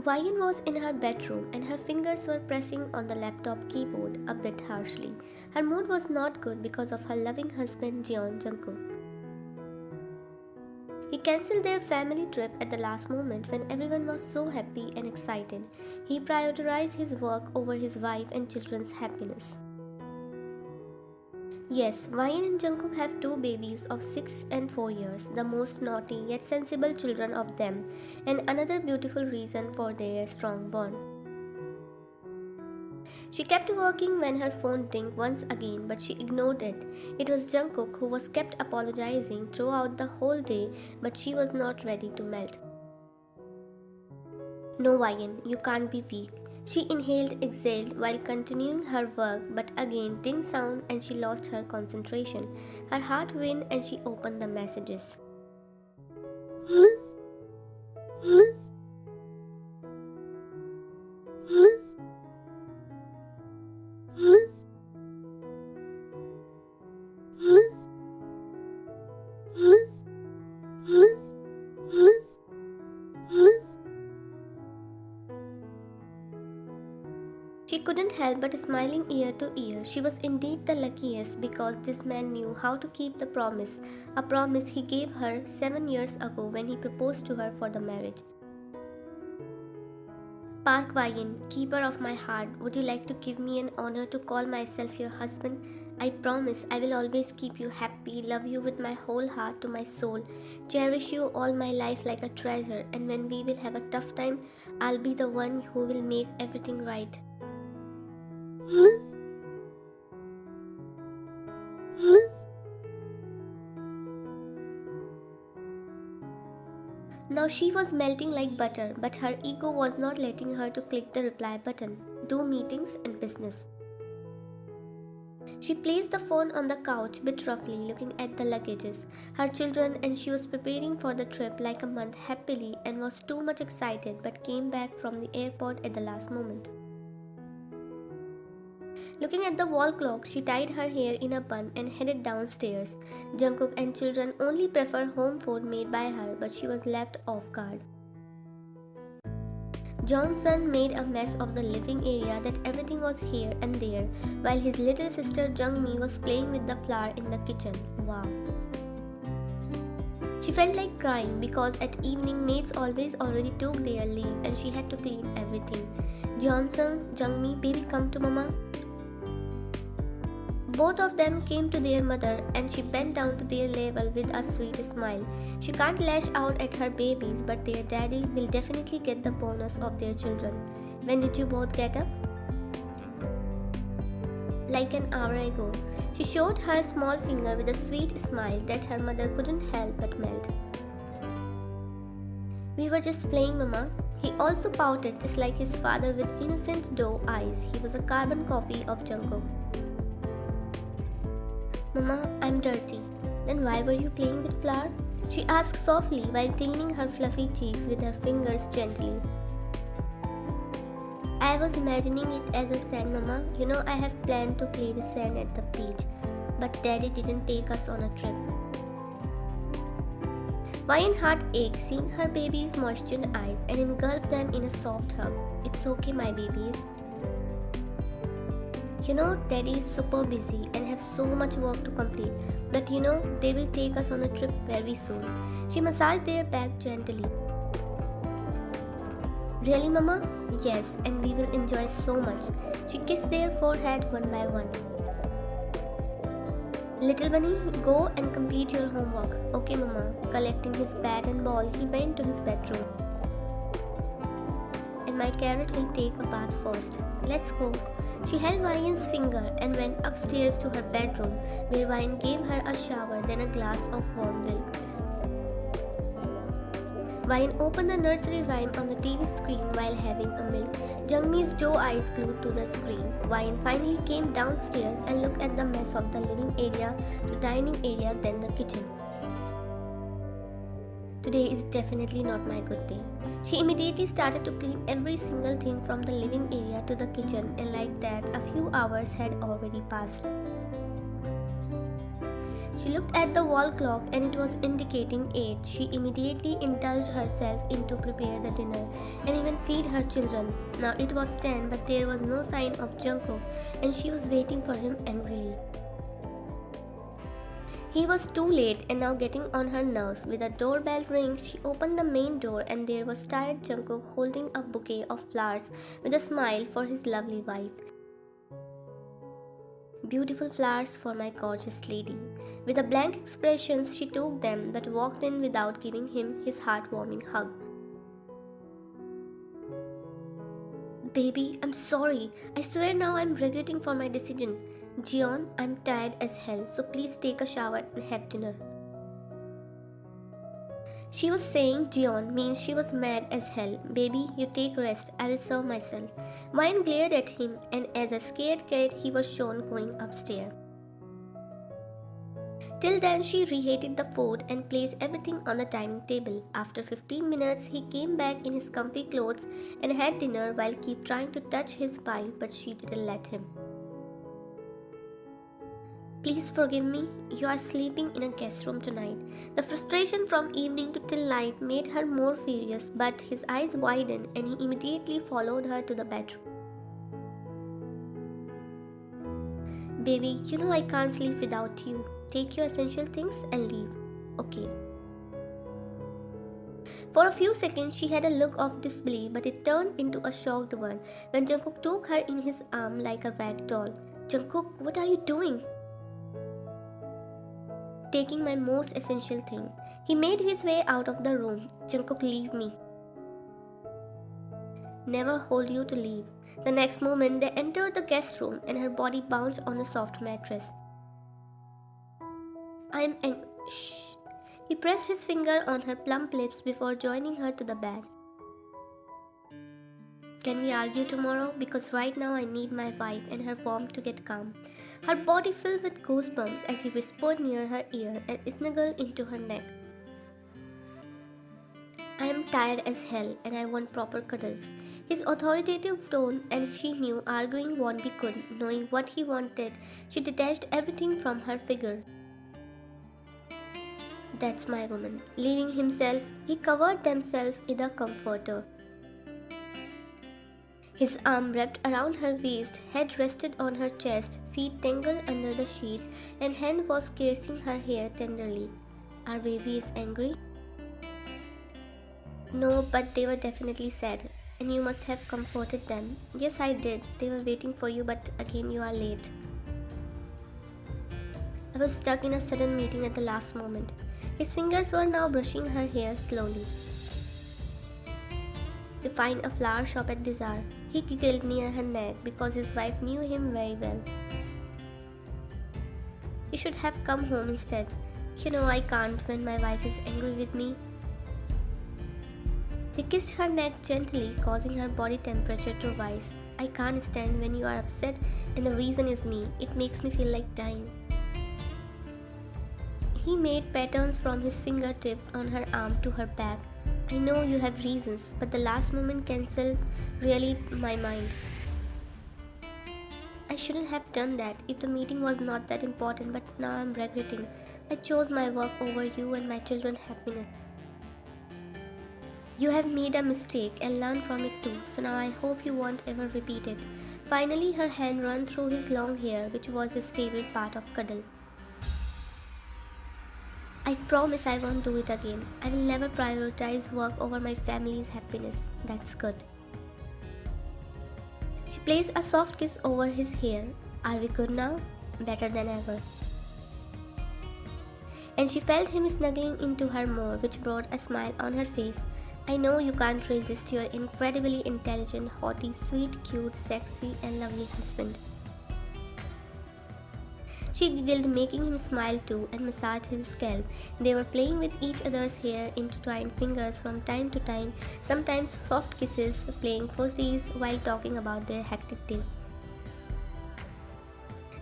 Ryan was in her bedroom and her fingers were pressing on the laptop keyboard a bit harshly. Her mood was not good because of her loving husband Jungkook. He cancelled their family trip at the last moment when everyone was so happy and excited. He prioritized his work over his wife and children's happiness. Yes, Ryan and Jungkook have two babies of 6 and 4 years, the most naughty yet sensible children of them, and another beautiful reason for their strong bond. She kept working when her phone dinged once again, but she ignored it. It was Jungkook who was kept apologizing throughout the whole day, but she was not ready to melt. No, Ryan, you can't be weak. She inhaled, exhaled while continuing her work, but again ding sound and she lost her concentration. Her heart went and she opened the messages. She couldn't help but smiling ear to ear. She was indeed the luckiest because this man knew how to keep the promise, a promise he gave her 7 years ago when he proposed to her for the marriage. Park Ryan, keeper of my heart, would you like to give me an honor to call myself your husband? I promise I will always keep you happy, love you with my whole heart to my soul, cherish you all my life like a treasure, and when we will have a tough time, I'll be the one who will make everything right. Now she was melting like butter, but her ego was not letting her to click the reply button, do meetings and business. She placed the phone on the couch a bit roughly, looking at the luggages, her children, and she was preparing for the trip like a month happily and was too much excited but came back from the airport at the last moment. Looking at the wall clock, she tied her hair in a bun and headed downstairs. Jungkook and children only prefer home food made by her, but she was left off guard. Johnson made a mess of the living area that everything was here and there, while his little sister Jungmi was playing with the flour in the kitchen. Wow. She felt like crying because at evening maids always already took their leave and she had to clean everything. Johnson, Jungmi, baby come to mama. Both of them came to their mother and she bent down to their level with a sweet smile. She can't lash out at her babies, but their daddy will definitely get the bonus of their children. When did you both get up? Like an hour ago. She showed her small finger with a sweet smile that her mother couldn't help but melt. We were just playing, Mama. He also pouted just like his father with innocent doe eyes. He was a carbon copy of Jungkook. Mama, I'm dirty. Then why were you playing with flour? She asked softly while cleaning her fluffy cheeks with her fingers gently. I was imagining it as a sand, Mama. You know I have planned to play with sand at the beach, but Daddy didn't take us on a trip. Ryan's heart ached seeing her baby's moistured eyes and engulfed them in a soft hug. It's okay, my babies. You know, Daddy is super busy and have so much work to complete, but you know, they will take us on a trip very soon. She massaged their back gently. Really, Mama? Yes, and we will enjoy so much. She kissed their forehead one by one. Little bunny, go and complete your homework. Okay, Mama. Collecting his bat and ball, he went to his bedroom. And my carrot will take a bath first. Let's go. She held Ryan's finger and went upstairs to her bedroom, where Ryan gave her a shower, then a glass of warm milk. Ryan opened the nursery rhyme on the TV screen while having a milk. Jungmi's doe eyes glued to the screen. Ryan finally came downstairs and looked at the mess of the living area to dining area, then the kitchen. Today is definitely not my good day. She immediately started to clean every single thing from the living area to the kitchen, and like that, a few hours had already passed. She looked at the wall clock and it was indicating 8. She immediately indulged herself into prepare the dinner and even feed her children. Now it was 10 but there was no sign of Jungkook and she was waiting for him angrily. He was too late and now getting on her nerves. With a doorbell ring, she opened the main door and there was tired Jungkook holding a bouquet of flowers with a smile for his lovely wife. Beautiful flowers for my gorgeous lady. With a blank expression, she took them but walked in without giving him his heartwarming hug. Baby, I'm sorry. I swear now I'm regretting for my decision. Jeon, I'm tired as hell, so please take a shower and have dinner. She was saying Jeon means she was mad as hell. Baby, you take rest, I will serve myself. Wine glared at him and as a scared cat he was shown going upstairs. Till then she reheated the food and placed everything on the dining table. After 15 minutes he came back in his comfy clothes and had dinner while keep trying to touch his wife but she didn't let him. Please forgive me, you are sleeping in a guest room tonight. The frustration from evening to till night made her more furious, but his eyes widened and he immediately followed her to the bedroom. Baby, you know I can't sleep without you. Take your essential things and leave. Okay. For a few seconds she had a look of disbelief, but it turned into a shocked one when Jungkook took her in his arm like a rag doll. Jungkook, what are you doing? Taking my most essential thing. He made his way out of the room. Jungkook, leave me. Never hold you to leave. The next moment they entered the guest room and her body bounced on the soft mattress. Shh. He pressed his finger on her plump lips before joining her to the bed. Can we argue tomorrow? Because right now I need my wife and her warmth to get calm. Her body filled with goosebumps as he whispered near her ear and snuggled into her neck. I am tired as hell and I want proper cuddles. His authoritative tone, and she knew arguing won't be good. Knowing what he wanted, she detached everything from her figure. That's my woman. Leaving himself, he covered themselves in a comforter. His arm wrapped around her waist, head rested on her chest, feet tangled under the sheets, and hand was caressing her hair tenderly. Our baby is angry? No, but they were definitely sad, and you must have comforted them. Yes, I did. They were waiting for you, but again you are late. I was stuck in a sudden meeting at the last moment. His fingers were now brushing her hair slowly. To find a flower shop at Desire. He giggled near her neck because his wife knew him very well. You should have come home instead. You know I can't when my wife is angry with me. He kissed her neck gently, causing her body temperature to rise. I can't stand when you are upset and the reason is me. It makes me feel like dying. He made patterns from his fingertip on her arm to her back. I know you have reasons, but the last moment cancelled really my mind. I shouldn't have done that if the meeting was not that important, but now I'm regretting. I chose my work over you and my children's happiness. You have made a mistake and learned from it too, so now I hope you won't ever repeat it. Finally, her hand ran through his long hair, which was his favorite part of Cuddle. I promise I won't do it again. I will never prioritize work over my family's happiness. That's good. She placed a soft kiss over his hair. Are we good now? Better than ever. And she felt him snuggling into her more, which brought a smile on her face. I know you can't resist your incredibly intelligent, haughty, sweet, cute, sexy, and lovely husband. She giggled, making him smile too, and massaged his scalp. They were playing with each other's hair, intertwined fingers from time to time, sometimes soft kisses, playing fuzzies while talking about their hectic day.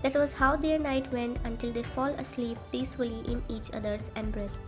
That was how their night went until they fall asleep peacefully in each other's embrace.